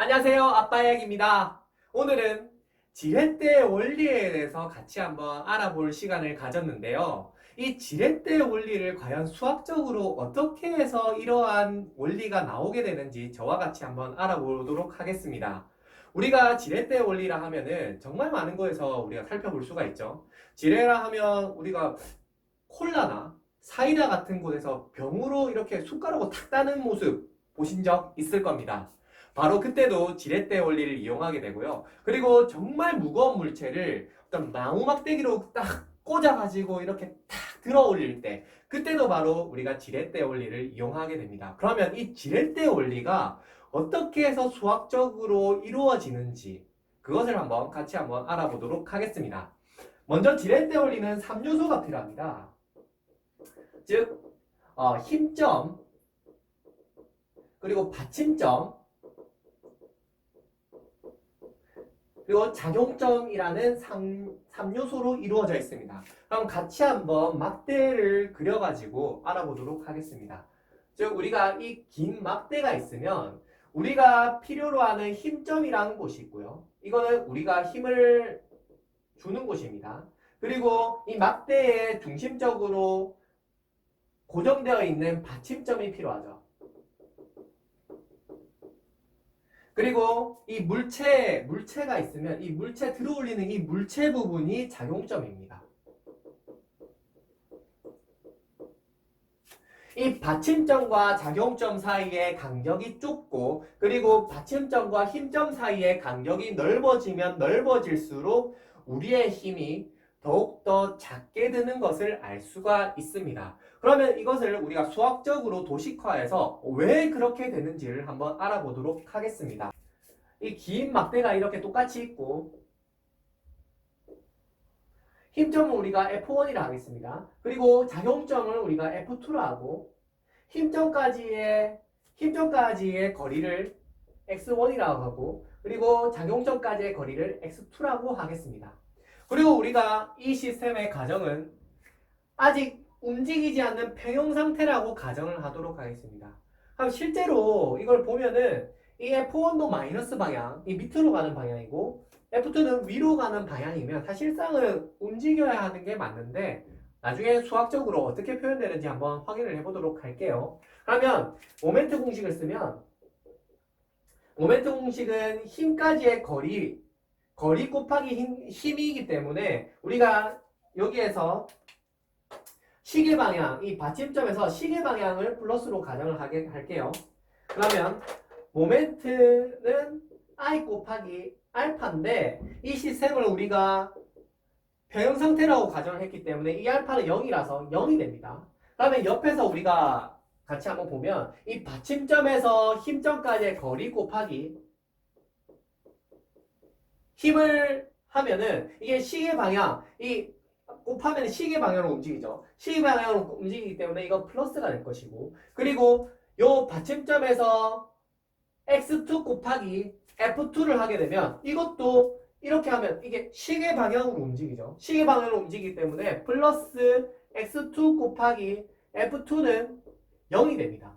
안녕하세요. 아빠야기입니다. 오늘은 지렛대 원리에 대해서 같이 한번 알아볼 시간을 가졌는데요. 이 지렛대 원리를 과연 수학적으로 어떻게 해서 이러한 원리가 나오게 되는지 저와 같이 한번 알아보도록 하겠습니다. 우리가 지렛대 원리라 하면은 정말 많은 곳에서 우리가 살펴볼 수가 있죠. 지뢰라 하면 우리가 콜라나 사이다 같은 곳에서 병으로 이렇게 숟가락으로 탁 따는 모습 보신 적 있을 겁니다. 바로 그때도 지렛대 원리를 이용하게 되고요. 그리고 정말 무거운 물체를 어떤 나무 막대기로 딱 꽂아가지고 이렇게 탁 들어 올릴 때 그때도 바로 우리가 지렛대 원리를 이용하게 됩니다. 그러면 이 지렛대 원리가 어떻게 해서 수학적으로 이루어지는지 그것을 한번 같이 한번 알아보도록 하겠습니다. 먼저 지렛대 원리는 3요소가 필요합니다. 즉 힘점 그리고 받침점 그리고 작용점이라는 3요소로 이루어져 있습니다. 그럼 같이 한번 막대를 그려가지고 알아보도록 하겠습니다. 즉 우리가 이 긴 막대가 있으면 우리가 필요로 하는 힘점이라는 곳이 있고요. 이거는 우리가 힘을 주는 곳입니다. 그리고 이 막대의 중심적으로 고정되어 있는 받침점이 필요하죠. 그리고 이 물체가 있으면 이 물체 들어올리는 이 물체 부분이 작용점입니다. 이 받침점과 작용점 사이의 간격이 좁고 그리고 받침점과 힘점 사이의 간격이 넓어지면 넓어질수록 우리의 힘이 더욱더 작게 드는 것을 알 수가 있습니다. 그러면 이것을 우리가 수학적으로 도식화해서 왜 그렇게 되는지를 한번 알아보도록 하겠습니다. 이 긴 막대가 이렇게 똑같이 있고 힘점은 우리가 F1이라 하겠습니다. 그리고 작용점을 우리가 F2라 하고 힘점까지의 거리를 X1이라고 하고 그리고 작용점까지의 거리를 X2라고 하겠습니다. 그리고 우리가 이 시스템의 가정은 아직 움직이지 않는 평형 상태라고 가정을 하도록 하겠습니다. 그럼 실제로 이걸 보면은 이 F1도 마이너스 방향, 이 밑으로 가는 방향이고 F2는 위로 가는 방향이면 사실상은 움직여야 하는 게 맞는데 나중에 수학적으로 어떻게 표현되는지 한번 확인을 해보도록 할게요. 그러면 모멘트 공식을 쓰면 모멘트 공식은 힘까지의 거리 곱하기 힘이기 때문에 우리가 여기에서 시계 방향, 이 받침점에서 시계 방향을 플러스로 가정을 할게요. 그러면 모멘트는 I 곱하기 알파인데 이 시스템을 우리가 평형 상태라고 가정을 했기 때문에 이 알파는 0이라서 0이 됩니다. 그러면 옆에서 우리가 같이 한번 보면 이 받침점에서 힘점까지의 거리 곱하기 힘을 하면은 이게 시계 방향, 이 곱하면 시계 방향으로 움직이죠. 시계 방향으로 움직이기 때문에 이건 플러스가 될 것이고 그리고 요 받침점에서 x2 곱하기 f2를 하게 되면 이것도 이렇게 하면 이게 시계 방향으로 움직이죠. 시계 방향으로 움직이기 때문에 플러스 x2 곱하기 f2는 0이 됩니다.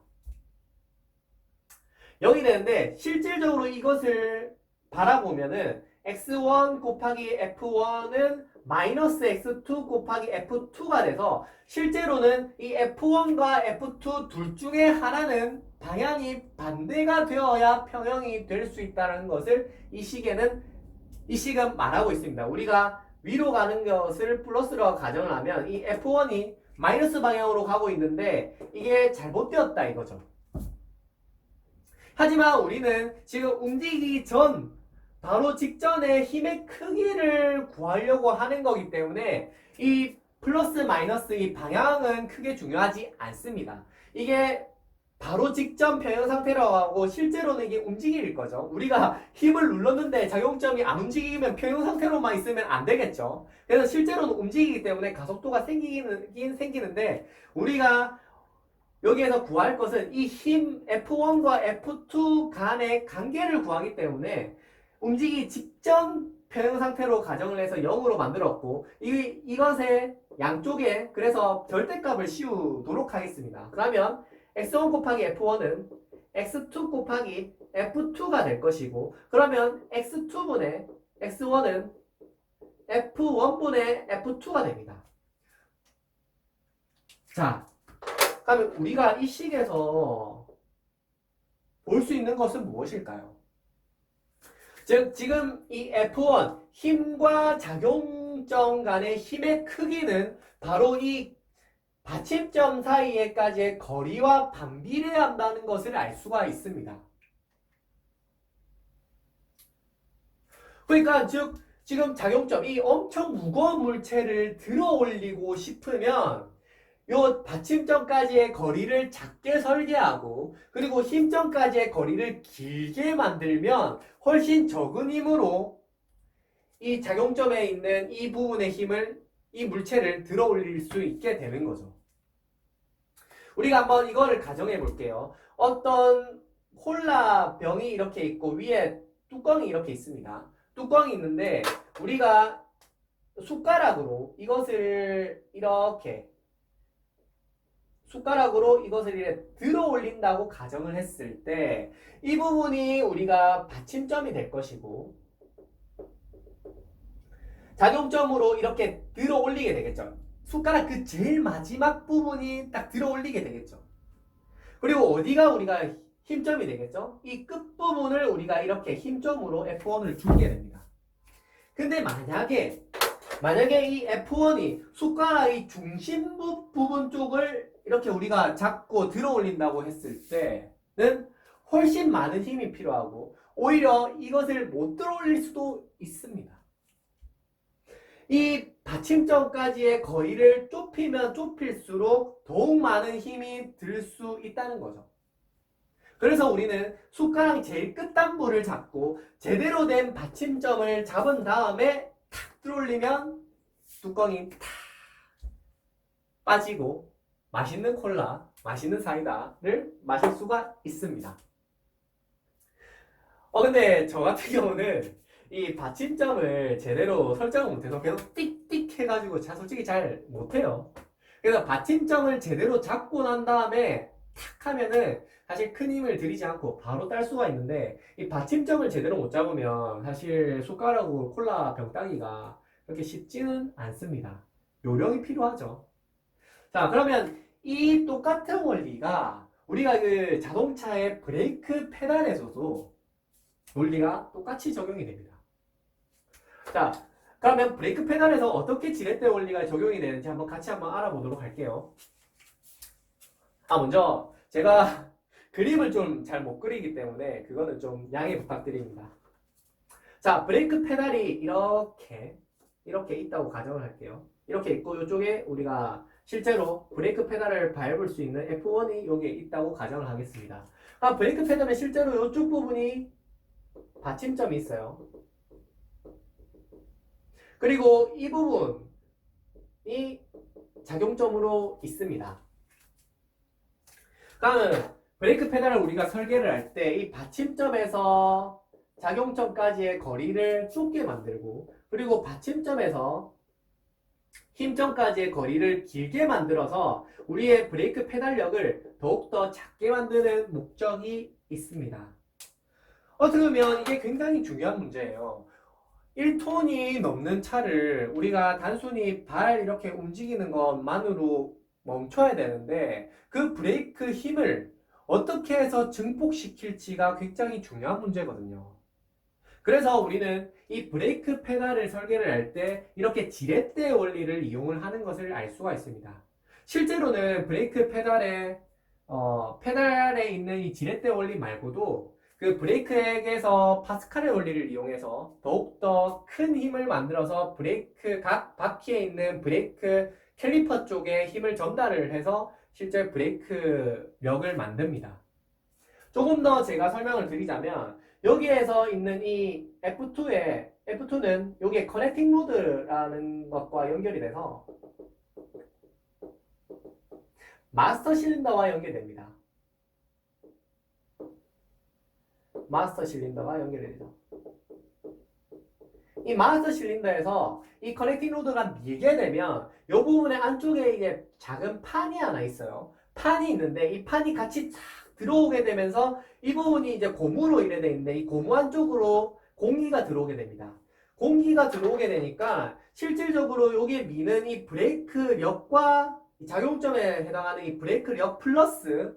0이 되는데 실질적으로 이것을 바라보면은 x1 곱하기 f1은 마이너스 x2 곱하기 f2가 돼서 실제로는 이 f1과 f2 둘 중에 하나는 방향이 반대가 되어야 평형이 될 수 있다는 것을 이 식은 말하고 있습니다. 우리가 위로 가는 것을 플러스로 가정을 하면 이 f1이 마이너스 방향으로 가고 있는데 이게 잘못되었다 이거죠. 하지만 우리는 지금 움직이기 전 바로 직전에 힘의 크기를 구하려고 하는 거기 때문에 이 플러스 마이너스 이 방향은 크게 중요하지 않습니다. 이게 바로 직전 평형 상태라고 하고 실제로는 이게 움직일 거죠. 우리가 힘을 눌렀는데 작용점이 안 움직이면 평형 상태로만 있으면 안 되겠죠. 그래서 실제로는 움직이기 때문에 가속도가 생기긴 생기는데 우리가 여기에서 구할 것은 이 힘 F1과 F2 간의 관계를 구하기 때문에 움직이기 직전 평형 상태로 가정을 해서 0으로 만들었고 이것의 양쪽에 그래서 절대값을 씌우도록 하겠습니다. 그러면 x1 곱하기 f1은 x2 곱하기 f2가 될 것이고 그러면 x2분의 x1은 f1분의 f2가 됩니다. 자, 그러면 우리가 이 식에서 볼 수 있는 것은 무엇일까요? 즉 지금 이 F1 힘과 작용점 간의 힘의 크기는 바로 이 받침점 사이에까지의 거리와 반비례한다는 것을 알 수가 있습니다. 그러니까 즉 지금 작용점 이 엄청 무거운 물체를 들어 올리고 싶으면 요 받침점까지의 거리를 작게 설계하고 그리고 힘점까지의 거리를 길게 만들면 훨씬 적은 힘으로 이 작용점에 있는 이 부분의 힘을 이 물체를 들어 올릴 수 있게 되는 거죠. 우리가 한번 이거를 가정해 볼게요. 어떤 콜라 병이 이렇게 있고 위에 뚜껑이 이렇게 있습니다. 뚜껑이 있는데 우리가 숟가락으로 이것을 이렇게 들어 올린다고 가정을 했을 때 이 부분이 우리가 받침점이 될 것이고 작용점으로 이렇게 들어 올리게 되겠죠. 숟가락 그 제일 마지막 부분이 딱 들어 올리게 되겠죠. 그리고 어디가 우리가 힘점이 되겠죠? 이 끝부분을 우리가 이렇게 힘점으로 F1을 주게 됩니다. 근데 만약에 이 F1이 숟가락의 중심부 부분 쪽을 이렇게 우리가 잡고 들어 올린다고 했을 때는 훨씬 많은 힘이 필요하고 오히려 이것을 못 들어 올릴 수도 있습니다. 이 받침점까지의 거리를 좁히면 좁힐수록 더욱 많은 힘이 들 수 있다는 거죠. 그래서 우리는 숟가락 제일 끝단부를 잡고 제대로 된 받침점을 잡은 다음에 탁 들어올리면 뚜껑이 탁 빠지고 맛있는 콜라, 맛있는 사이다를 마실 수가 있습니다. 근데 저 같은 경우는 이 받침점을 제대로 설정을 못해서 계속 띡띡 해가지고 솔직히 잘 못해요. 그래서 받침점을 제대로 잡고 난 다음에 탁 하면은 사실 큰 힘을 들이지 않고 바로 딸 수가 있는데 이 받침점을 제대로 못 잡으면 사실 숟가락으로 콜라 병 따기가 그렇게 쉽지는 않습니다. 요령이 필요하죠. 자, 그러면 이 똑같은 원리가 우리가 그 자동차의 브레이크 페달에서도 원리가 똑같이 적용이 됩니다. 자, 그러면 브레이크 페달에서 어떻게 지렛대 원리가 적용이 되는지 같이 한번 알아보도록 할게요. 먼저 제가 그림을 좀 잘 못 그리기 때문에 그거는 좀 양해 부탁드립니다. 자, 브레이크 페달이 이렇게 있다고 가정을 할게요. 이렇게 있고 이쪽에 우리가 실제로 브레이크 페달을 밟을 수 있는 F1이 여기에 있다고 가정을 하겠습니다. 브레이크 페달은 실제로 이쪽 부분이 받침점이 있어요. 그리고 이 부분이 작용점으로 있습니다. 그러면 브레이크 페달을 우리가 설계를 할 때 이 받침점에서 작용점까지의 거리를 좁게 만들고 그리고 받침점에서 힘점까지의 거리를 길게 만들어서 우리의 브레이크 페달력을 더욱더 작게 만드는 목적이 있습니다. 어떻게 보면 이게 굉장히 중요한 문제예요. 1톤이 넘는 차를 우리가 단순히 발 이렇게 움직이는 것만으로 멈춰야 되는데 그 브레이크 힘을 어떻게 해서 증폭시킬지가 굉장히 중요한 문제거든요. 그래서 우리는 이 브레이크 페달을 설계를 할 때 이렇게 지렛대 원리를 이용을 하는 것을 알 수가 있습니다. 실제로는 브레이크 페달에 있는 이 지렛대 원리 말고도 그 브레이크액에서 파스칼의 원리를 이용해서 더욱더 큰 힘을 만들어서 각 바퀴에 있는 브레이크 캘리퍼 쪽에 힘을 전달을 해서 실제 브레이크력을 만듭니다. 조금 더 제가 설명을 드리자면 여기에서 있는 이 F2는 여기에 커넥팅 로드라는 것과 연결이 돼서 마스터 실린더와 연결됩니다. 마스터 실린더가 연결이 되죠. 이 마스터 실린더에서 이 커넥팅 로드가 밀게 되면 이 부분의 안쪽에 이게 작은 판이 하나 있어요. 판이 있는데 이 판이 같이 쫙 들어오게 되면서 이 부분이 이제 고무로 이래 돼 있는데 이 고무 안쪽으로 공기가 들어오게 됩니다. 공기가 들어오게 되니까 실질적으로 여기에 미는 이 브레이크력과 작용점에 해당하는 이 브레이크력 플러스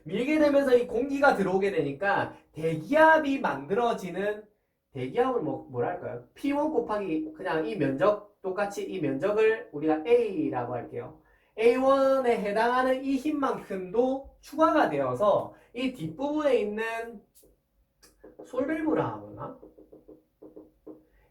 밀게 되면서 이 공기가 들어오게 되니까 대기압이 만들어지는 대기압을 뭐랄까요? P1 곱하기 그냥 이 면적 똑같이 이 면적을 우리가 A라고 할게요. A1에 해당하는 이 힘만큼도 추가가 되어서 이 뒷부분에 있는 솔밸브라 하나?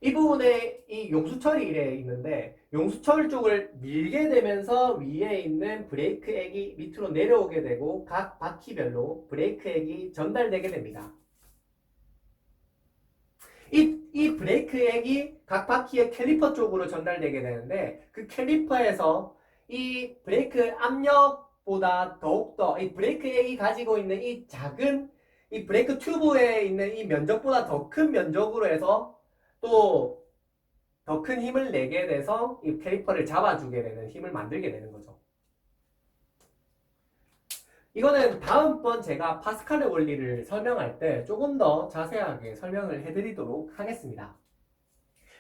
이 부분에 이 용수철이 이래 있는데 용수철 쪽을 밀게 되면서 위에 있는 브레이크액이 밑으로 내려오게 되고 각 바퀴별로 브레이크액이 전달되게 됩니다. 이 브레이크액이 각 바퀴의 캘리퍼 쪽으로 전달되게 되는데 그 캘리퍼에서 이 브레이크 압력보다 더욱더 이 브레이크액이 가지고 있는 이 작은 이 브레이크 튜브에 있는 이 면적보다 더 큰 면적으로 해서 또 더 큰 힘을 내게 돼서 이 캘리퍼를 잡아주게 되는 힘을 만들게 되는 거죠. 이거는 다음번 제가 파스칼의 원리를 설명할 때 조금 더 자세하게 설명을 해드리도록 하겠습니다.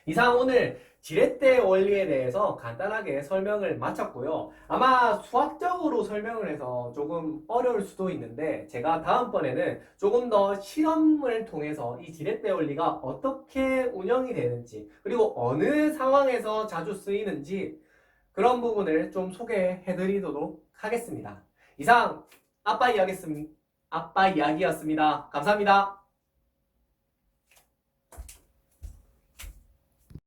이상 오늘 지렛대 원리에 대해서 간단하게 설명을 마쳤고요. 아마 수학적으로 설명을 해서 조금 어려울 수도 있는데 제가 다음번에는 조금 더 실험을 통해서 이 지렛대 원리가 어떻게 운영이 되는지 그리고 어느 상황에서 자주 쓰이는지 그런 부분을 좀 소개해 드리도록 하겠습니다. 이상 아빠 이야기였습니다. 감사합니다.